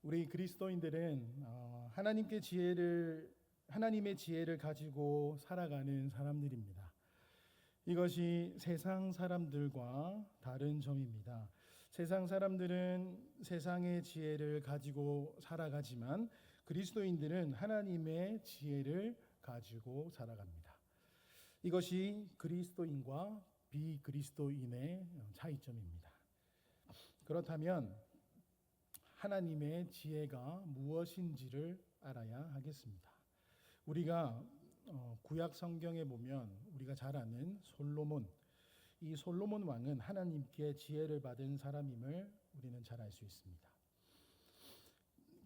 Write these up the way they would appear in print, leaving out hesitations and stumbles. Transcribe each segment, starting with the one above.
우리 그리스도인들은 하나님의 지혜를 가지고 살아가는 사람들입니다. 이것이 세상 사람들과 다른 점입니다. 세상 사람들은 세상의 지혜를 가지고 살아가지만 그리스도인들은 하나님의 지혜를 가지고 살아갑니다. 이것이 그리스도인과 비그리스도인의 차이점입니다. 그렇다면 하나님의 지혜가 무엇인지를 알아야 하겠습니다. 우리가 구약 성경에 보면 우리가 잘 아는 솔로몬, 이 솔로몬 왕은 하나님께 지혜를 받은 사람임을 우리는 잘 알 수 있습니다.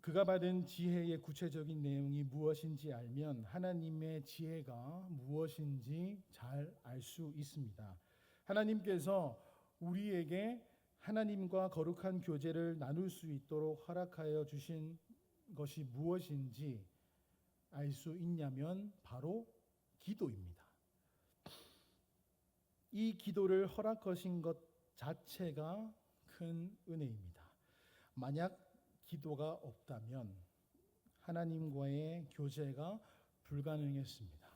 그가 받은 지혜의 구체적인 내용이 무엇인지 알면 하나님의 지혜가 무엇인지 잘 알 수 있습니다. 하나님께서 우리에게 하나님과 거룩한 교제를 나눌 수 있도록 허락하여 주신 것이 무엇인지 알 수 있냐면 바로 기도입니다. 이 기도를 허락하신 것 자체가 큰 은혜입니다. 만약 기도가 없다면 하나님과의 교제가 불가능했습니다.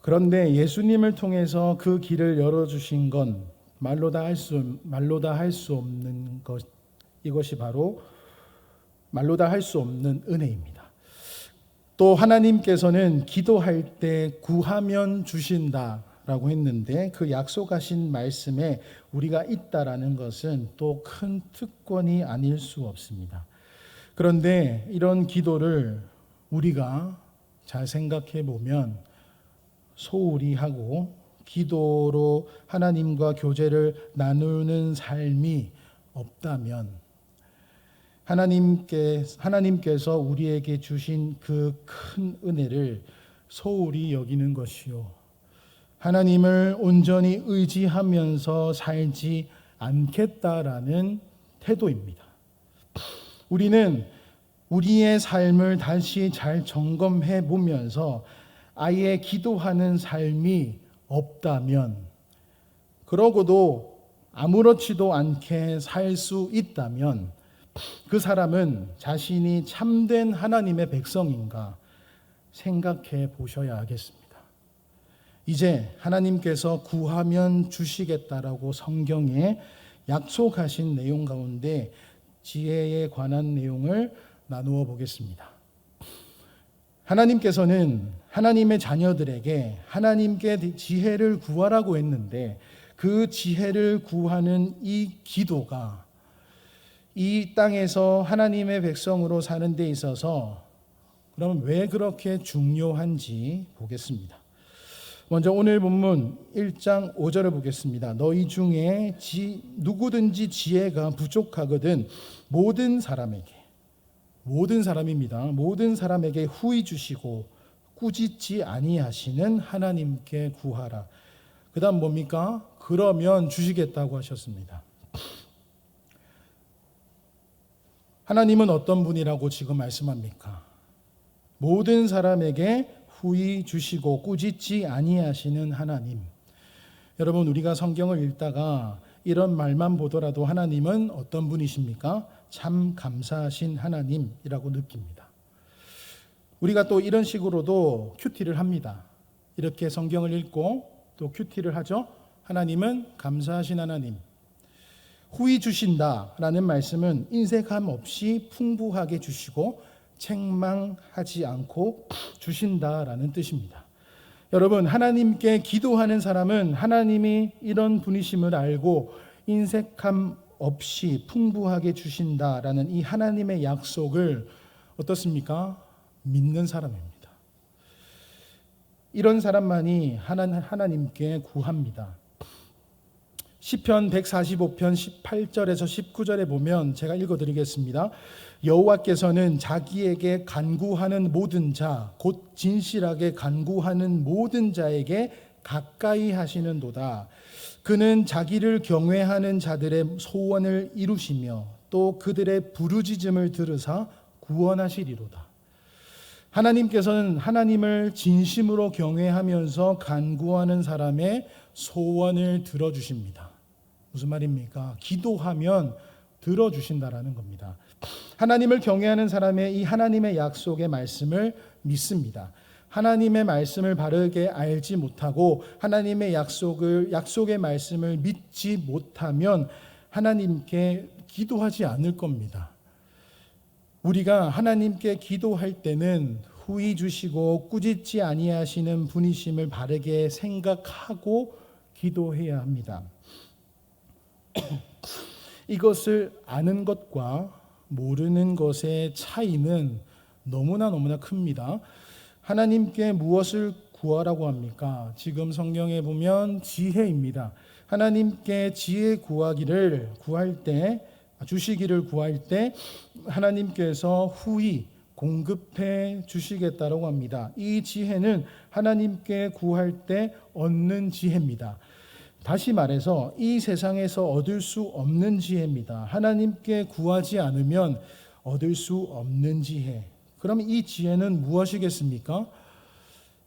그런데 예수님을 통해서 그 길을 열어주신 건 말로 다 할 수 없는 것, 이것이 바로 말로 다 할 수 없는 은혜입니다. 또 하나님께서는 기도할 때 구하면 주신다라고 했는데 그 약속하신 말씀에 우리가 있다라는 것은 또 큰 특권이 아닐 수 없습니다. 그런데 이런 기도를 우리가 잘 생각해 보면 소홀히 하고 기도로 하나님과 교제를 나누는 삶이 없다면 하나님께서 우리에게 주신 그 큰 은혜를 소홀히 여기는 것이요, 하나님을 온전히 의지하면서 살지 않겠다라는 태도입니다. 우리는 우리의 삶을 다시 잘 점검해 보면서 아예 기도하는 삶이 없다면, 그러고도 아무렇지도 않게 살 수 있다면 그 사람은 자신이 참된 하나님의 백성인가 생각해 보셔야 하겠습니다. 이제 하나님께서 구하면 주시겠다라고 성경에 약속하신 내용 가운데 지혜에 관한 내용을 나누어 보겠습니다. 하나님께서는 하나님의 자녀들에게 하나님께 지혜를 구하라고 했는데 그 지혜를 구하는 이 기도가 이 땅에서 하나님의 백성으로 사는 데 있어서 그럼 왜 그렇게 중요한지 보겠습니다. 먼저 오늘 본문 1장 5절을 보겠습니다. 너희 중에 누구든지 지혜가 부족하거든 모든 사람입니다. 모든 사람에게 후히 주시고 꾸짖지 아니하시는 하나님께 구하라. 그 다음 뭡니까? 그러면 주시겠다고 하셨습니다. 하나님은 어떤 분이라고 지금 말씀합니까? 모든 사람에게 후히 주시고 꾸짖지 아니하시는 하나님. 여러분, 우리가 성경을 읽다가 이런 말만 보더라도 하나님은 어떤 분이십니까? 참 감사하신 하나님이라고 느낍니다. 우리가 또 이런 식으로도 큐티를 합니다. 이렇게 성경을 읽고 또 큐티를 하죠. 하나님은 감사하신 하나님. 후히 주신다라는 말씀은 인색함 없이 풍부하게 주시고 책망하지 않고 주신다라는 뜻입니다. 여러분, 하나님께 기도하는 사람은 하나님이 이런 분이심을 알고 인색함 없이 풍부하게 주신다라는 이 하나님의 약속을 어떻습니까? 믿는 사람입니다. 이런 사람만이 하나님께 구합니다. 시편 145편 18절에서 19절에 보면 제가 읽어드리겠습니다. 여호와께서는 자기에게 간구하는 모든 자, 곧 진실하게 간구하는 모든 자에게 가까이 하시는도다. 그는 자기를 경외하는 자들의 소원을 이루시며 또 그들의 부르짖음을 들으사 구원하시리로다. 하나님께서는 하나님을 진심으로 경외하면서 간구하는 사람의 소원을 들어주십니다. 무슨 말입니까? 기도하면 들어주신다라는 겁니다. 하나님을 경외하는 사람의 이 하나님의 약속의 말씀을 믿습니다. 하나님의 말씀을 바르게 알지 못하고 하나님의 약속의 말씀을 믿지 못하면 하나님께 기도하지 않을 겁니다. 우리가 하나님께 기도할 때는 후히 주시고 꾸짖지 아니하시는 분이심을 바르게 생각하고 기도해야 합니다. 이것을 아는 것과 모르는 것의 차이는 너무나 큽니다. 하나님께 무엇을 구하라고 합니까? 지금 성경에 보면 지혜입니다. 하나님께 지혜 주시기를 구할 때 하나님께서 후히 공급해 주시겠다라고 합니다. 이 지혜는 하나님께 구할 때 얻는 지혜입니다. 다시 말해서 이 세상에서 얻을 수 없는 지혜입니다. 하나님께 구하지 않으면 얻을 수 없는 지혜. 그럼 이 지혜는 무엇이겠습니까?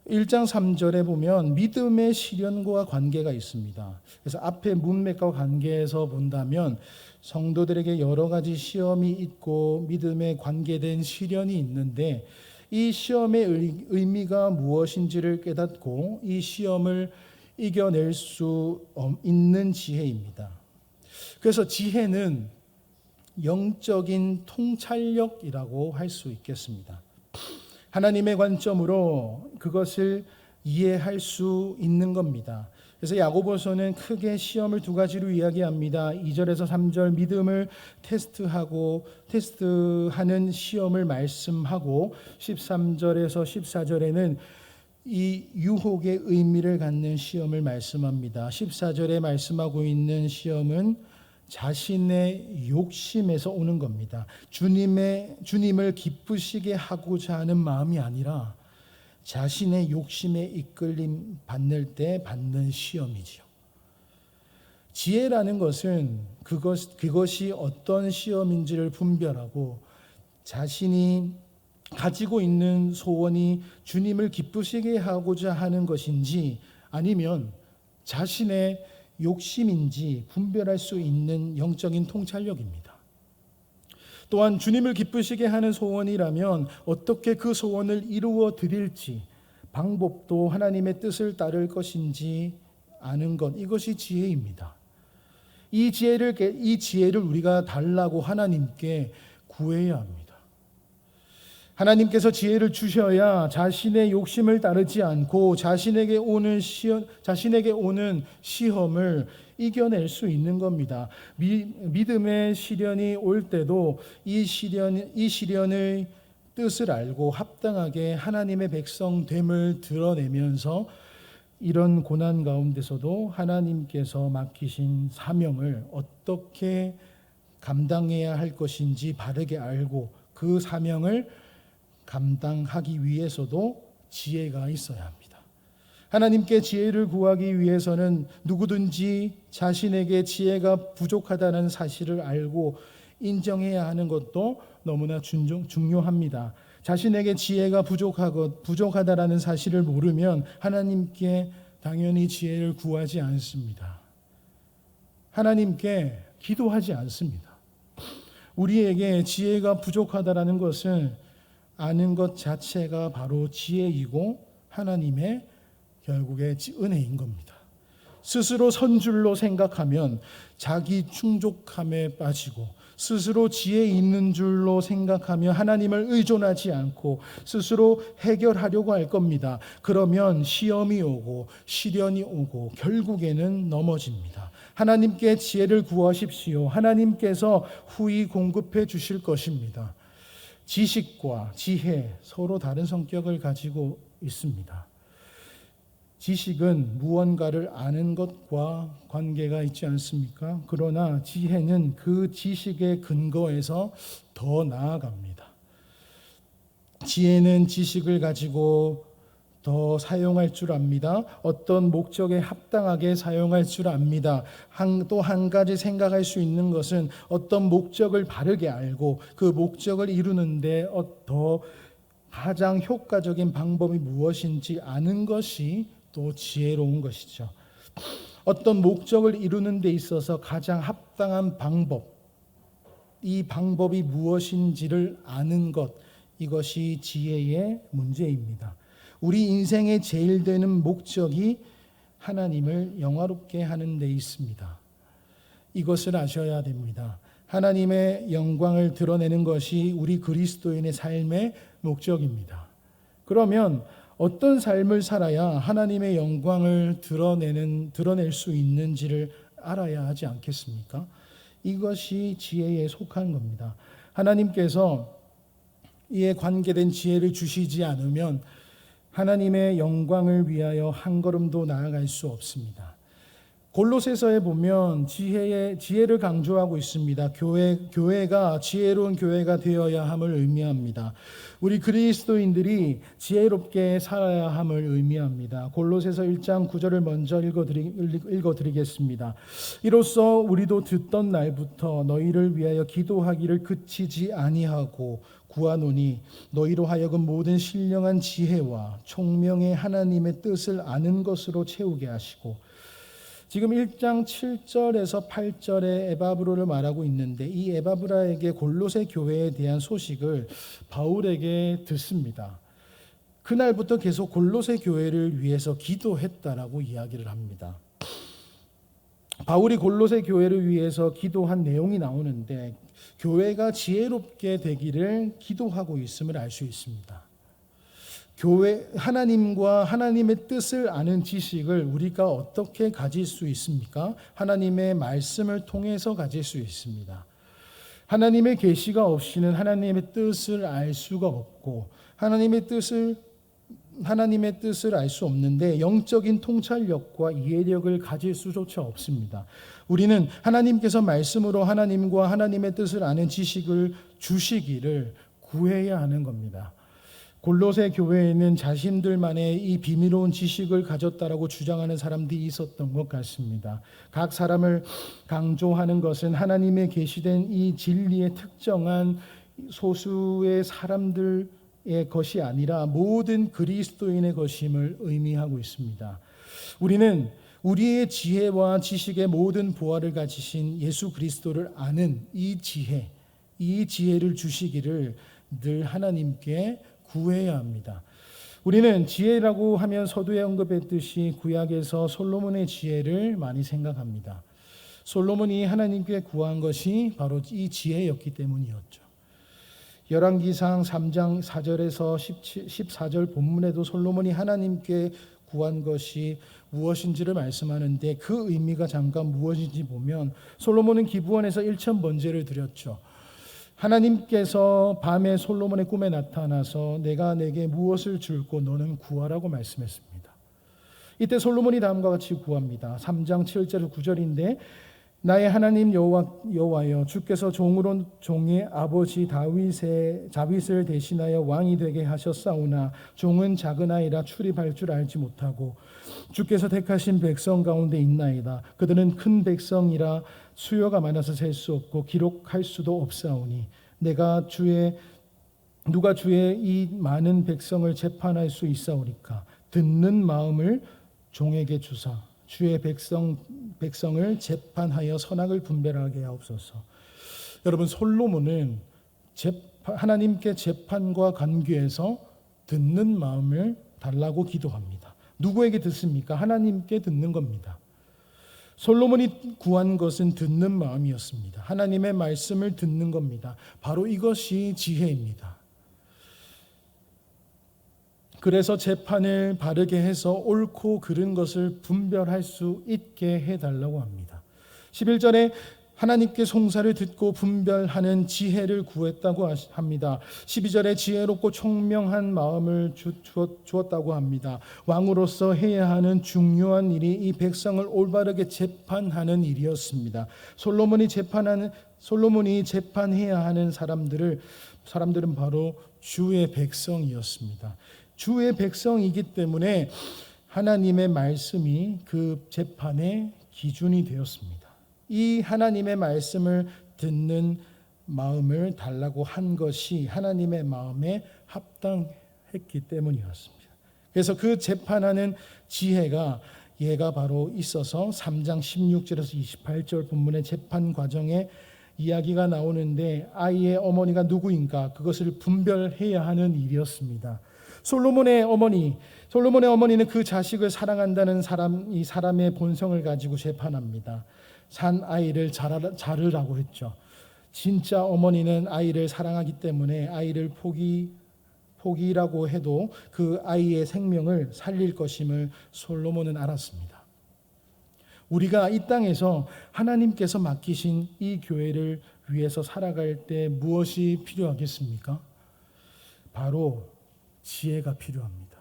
1장 3절에 보면 믿음의 시련과 관계가 있습니다. 그래서 앞에 문맥과 관계에서 본다면 성도들에게 여러 가지 시험이 있고 믿음에 관계된 시련이 있는데 이 시험의 의미가 무엇인지를 깨닫고 이 시험을 이겨낼 수 있는 지혜입니다. 그래서 지혜는 영적인 통찰력이라고 할 수 있겠습니다. 하나님의 관점으로 그것을 이해할 수 있는 겁니다. 그래서 야고보서는 크게 시험을 두 가지로 이야기합니다. 2절에서 3절 믿음을 테스트하는 시험을 말씀하고 13절에서 14절에는 이 유혹의 의미를 갖는 시험을 말씀합니다. 14절에 말씀하고 있는 시험은 자신의 욕심에서 오는 겁니다. 주님을 기쁘시게 하고자 하는 마음이 아니라 자신의 욕심에 이끌림 받는 때 받는 시험이지요. 지혜라는 것은 그것이 어떤 시험인지를 분별하고 자신이 가지고 있는 소원이 주님을 기쁘시게 하고자 하는 것인지 아니면 자신의 욕심인지 분별할 수 있는 영적인 통찰력입니다. 또한 주님을 기쁘시게 하는 소원이라면 어떻게 그 소원을 이루어 드릴지 방법도 하나님의 뜻을 따를 것인지 아는 것, 이것이 지혜입니다. 이 지혜를 우리가 달라고 하나님께 구해야 합니다. 하나님께서 지혜를 주셔야 자신의 욕심을 따르지 않고 자신에게 오는 시험을 이겨낼 수 있는 겁니다. 믿음의 시련이 올 때도 이 시련의 뜻을 알고 합당하게 하나님의 백성됨을 드러내면서 이런 고난 가운데서도 하나님께서 맡기신 사명을 어떻게 감당해야 할 것인지 바르게 알고 그 사명을 감당하기 위해서도 지혜가 있어야 합니다. 하나님께 지혜를 구하기 위해서는 누구든지 자신에게 지혜가 부족하다는 사실을 알고 인정해야 하는 것도 너무나 중요합니다. 자신에게 지혜가 부족하다라는 사실을 모르면 하나님께 당연히 지혜를 구하지 않습니다. 하나님께 기도하지 않습니다. 우리에게 지혜가 부족하다라는 것은 아는 것 자체가 바로 지혜이고 하나님의 결국에 은혜인 겁니다. 스스로 선줄로 생각하면 자기 충족함에 빠지고 스스로 지혜 있는 줄로 생각하며 하나님을 의존하지 않고 스스로 해결하려고 할 겁니다. 그러면 시험이 오고 시련이 오고 결국에는 넘어집니다. 하나님께 지혜를 구하십시오. 하나님께서 후히 공급해 주실 것입니다. 지식과 지혜 서로 다른 성격을 가지고 있습니다. 지식은 무언가를 아는 것과 관계가 있지 않습니까? 그러나 지혜는 그 지식의 근거에서 더 나아갑니다. 지혜는 지식을 가지고 더 사용할 줄 압니다. 어떤 목적에 합당하게 사용할 줄 압니다. 또 한 가지 생각할 수 있는 것은 어떤 목적을 바르게 알고 그 목적을 이루는데 더 가장 효과적인 방법이 무엇인지 아는 것이 또 지혜로운 것이죠. 어떤 목적을 이루는 데 있어서 가장 합당한 방법, 이 방법이 무엇인지를 아는 것, 이것이 지혜의 문제입니다. 우리 인생의 제일 되는 목적이 하나님을 영화롭게 하는 데 있습니다. 이것을 아셔야 됩니다. 하나님의 영광을 드러내는 것이 우리 그리스도인의 삶의 목적입니다. 그러면 어떤 삶을 살아야 하나님의 영광을 드러낼 수 있는지를 알아야 하지 않겠습니까? 이것이 지혜에 속한 겁니다. 하나님께서 이에 관계된 지혜를 주시지 않으면 하나님의 영광을 위하여 한 걸음도 나아갈 수 없습니다. 골로새서에 보면 지혜를 강조하고 있습니다. 교회가 지혜로운 교회가 되어야 함을 의미합니다. 우리 그리스도인들이 지혜롭게 살아야 함을 의미합니다. 골로새서 1장 9절을 먼저 읽어드리겠습니다. 이로써 우리도 듣던 날부터 너희를 위하여 기도하기를 그치지 아니하고 구하노니 너희로 하여금 모든 신령한 지혜와 총명의 하나님의 뜻을 아는 것으로 채우게 하시고, 지금 1장 7절에서 8절에 에바브로를 말하고 있는데 이 에바브라에게 골로새 교회에 대한 소식을 바울에게 듣습니다. 그날부터 계속 골로새 교회를 위해서 기도했다라고 이야기를 합니다. 바울이 골로새 교회를 위해서 기도한 내용이 나오는데 교회가 지혜롭게 되기를 기도하고 있음을 알 수 있습니다. 하나님과 하나님의 뜻을 아는 지식을 우리가 어떻게 가질 수 있습니까? 하나님의 말씀을 통해서 가질 수 있습니다. 하나님의 계시가 없이는 하나님의 뜻을 알 수가 없고 하나님의 뜻을 알 수 없는데 영적인 통찰력과 이해력을 가질 수조차 없습니다. 우리는 하나님께서 말씀으로 하나님과 하나님의 뜻을 아는 지식을 주시기를 구해야 하는 겁니다. 골로새 교회에는 자신들만의 이 비밀로운 지식을 가졌다라고 주장하는 사람들이 있었던 것 같습니다. 각 사람을 강조하는 것은 하나님의 계시된 이 진리의 특정한 소수의 사람들의 것이 아니라 모든 그리스도인의 것임을 의미하고 있습니다. 우리는 우리의 지혜와 지식의 모든 보화를 가지신 예수 그리스도를 아는 이 지혜를 주시기를 늘 하나님께 구해야 합니다. 우리는 지혜라고 하면 서두에 언급했듯이 구약에서 솔로몬의 지혜를 많이 생각합니다. 솔로몬이 하나님께 구한 것이 바로 이 지혜였기 때문이었죠. 열왕기상 3장 4절에서 14절 본문에도 솔로몬이 하나님께 구한 것이 무엇인지를 말씀하는데 그 의미가 잠깐 무엇인지 보면 솔로몬은 기브온에서 1,000번제를 드렸죠. 하나님께서 밤에 솔로몬의 꿈에 나타나서 내가 내게 무엇을 줄고 너는 구하라고 말씀했습니다. 이때 솔로몬이 다음과 같이 구합니다. 3장 7절 9절인데 나의 하나님 여호와여 주께서 종으로 종의 아버지 다윗을 대신하여 왕이 되게 하셨사오나 종은 작은 아이라 출입할 줄 알지 못하고 주께서 택하신 백성 가운데 있나이다. 그들은 큰 백성이라 수요가 많아서 셀 수 없고 기록할 수도 없사오니 누가 주의 이 많은 백성을 재판할 수 있사오리까. 듣는 마음을 종에게 주사 주의 백성을 재판하여 선악을 분별하게 하옵소서. 여러분, 솔로몬은 하나님께 재판과 관계에서 듣는 마음을 달라고 기도합니다. 누구에게 듣습니까? 하나님께 듣는 겁니다. 솔로몬이 구한 것은 듣는 마음이었습니다. 하나님의 말씀을 듣는 겁니다. 바로 이것이 지혜입니다. 그래서 재판을 바르게 해서 옳고 그른 것을 분별할 수 있게 해달라고 합니다. 11절에 하나님께 송사를 듣고 분별하는 지혜를 구했다고 합니다. 12절에 지혜롭고 총명한 마음을 주었다고 합니다. 왕으로서 해야 하는 중요한 일이 이 백성을 올바르게 재판하는 일이었습니다. 솔로몬이 재판해야 하는 사람들은 바로 주의 백성이었습니다. 주의 백성이기 때문에 하나님의 말씀이 그 재판의 기준이 되었습니다. 이 하나님의 말씀을 듣는 마음을 달라고 한 것이 하나님의 마음에 합당했기 때문이었습니다. 그래서 그 재판하는 지혜가 얘가 바로 있어서 3장 16절에서 28절 본문의 재판 과정에 이야기가 나오는데 아이의 어머니가 누구인가 그것을 분별해야 하는 일이었습니다. 솔로몬의 어머니는 그 자식을 사랑한다는 이 사람의 본성을 가지고 재판합니다. 산 아이를 자르라고 했죠. 진짜 어머니는 아이를 사랑하기 때문에 아이를 포기라고 해도 그 아이의 생명을 살릴 것임을 솔로몬은 알았습니다. 우리가 이 땅에서 하나님께서 맡기신 이 교회를 위해서 살아갈 때 무엇이 필요하겠습니까? 바로 지혜가 필요합니다.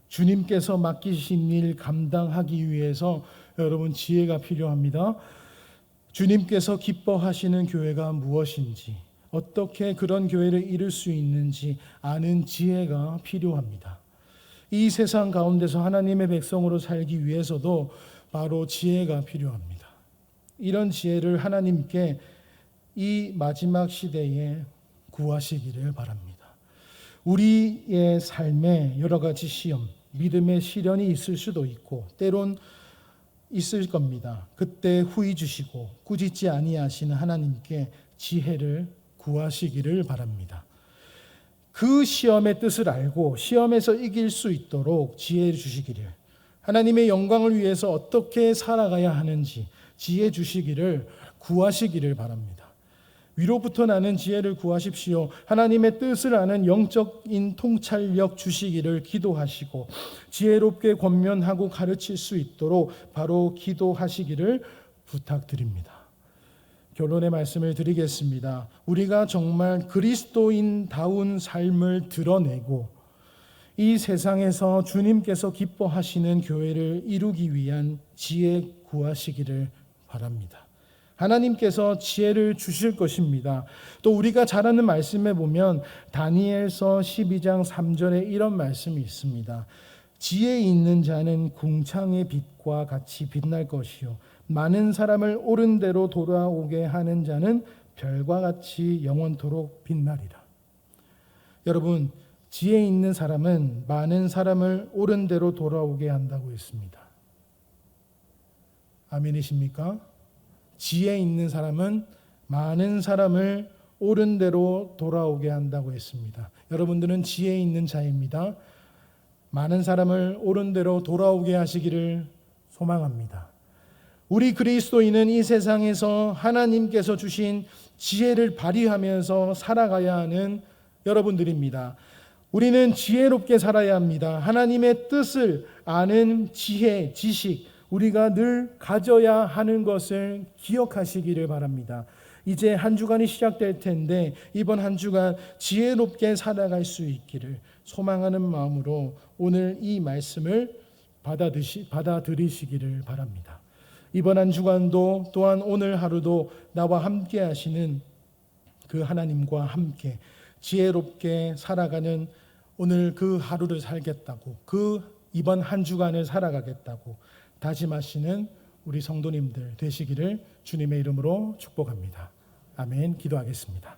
주님께서 맡기신 일 감당하기 위해서 여러분 지혜가 필요합니다. 주님께서 기뻐하시는 교회가 무엇인지, 어떻게 그런 교회를 이룰 수 있는지 아는 지혜가 필요합니다. 이 세상 가운데서 하나님의 백성으로 살기 위해서도 바로 지혜가 필요합니다. 이런 지혜를 하나님께 이 마지막 시대에 구하시기를 바랍니다. 우리의 삶에 여러 가지 시험, 믿음의 시련이 있을 수도 있고 때론 있을 겁니다. 그때 후히 주시고 꾸짖지 아니하시는 하나님께 지혜를 구하시기를 바랍니다. 그 시험의 뜻을 알고 시험에서 이길 수 있도록 지혜를 주시기를, 하나님의 영광을 위해서 어떻게 살아가야 하는지 지혜 주시기를 구하시기를 바랍니다. 위로부터 나는 지혜를 구하십시오. 하나님의 뜻을 아는 영적인 통찰력 주시기를 기도하시고 지혜롭게 권면하고 가르칠 수 있도록 바로 기도하시기를 부탁드립니다. 결론의 말씀을 드리겠습니다. 우리가 정말 그리스도인다운 삶을 드러내고 이 세상에서 주님께서 기뻐하시는 교회를 이루기 위한 지혜 구하시기를 바랍니다. 하나님께서 지혜를 주실 것입니다. 또 우리가 잘 아는 말씀에 보면 다니엘서 12장 3절에 이런 말씀이 있습니다. 지혜 있는 자는 궁창의 빛과 같이 빛날 것이요 많은 사람을 옳은 대로 돌아오게 하는 자는 별과 같이 영원토록 빛나리라. 여러분, 지혜 있는 사람은 많은 사람을 옳은 대로 돌아오게 한다고 했습니다. 아멘이십니까? 지혜 있는 사람은 많은 사람을 옳은 대로 돌아오게 한다고 했습니다. 여러분들은 지혜 있는 자입니다. 많은 사람을 옳은 대로 돌아오게 하시기를 소망합니다. 우리 그리스도인은 이 세상에서 하나님께서 주신 지혜를 발휘하면서 살아가야 하는 여러분들입니다. 우리는 지혜롭게 살아야 합니다. 하나님의 뜻을 아는 지혜, 지식, 우리가 늘 가져야 하는 것을 기억하시기를 바랍니다. 이제 한 주간이 시작될 텐데 이번 한 주간 지혜롭게 살아갈 수 있기를 소망하는 마음으로 오늘 이 말씀을 받아들이시기를 바랍니다. 이번 한 주간도 또한 오늘 하루도 나와 함께 하시는 그 하나님과 함께 지혜롭게 살아가는 오늘 그 하루를 살겠다고, 그 이번 한 주간을 살아가겠다고 다짐하시는 우리 성도님들 되시기를 주님의 이름으로 축복합니다. 아멘. 기도하겠습니다.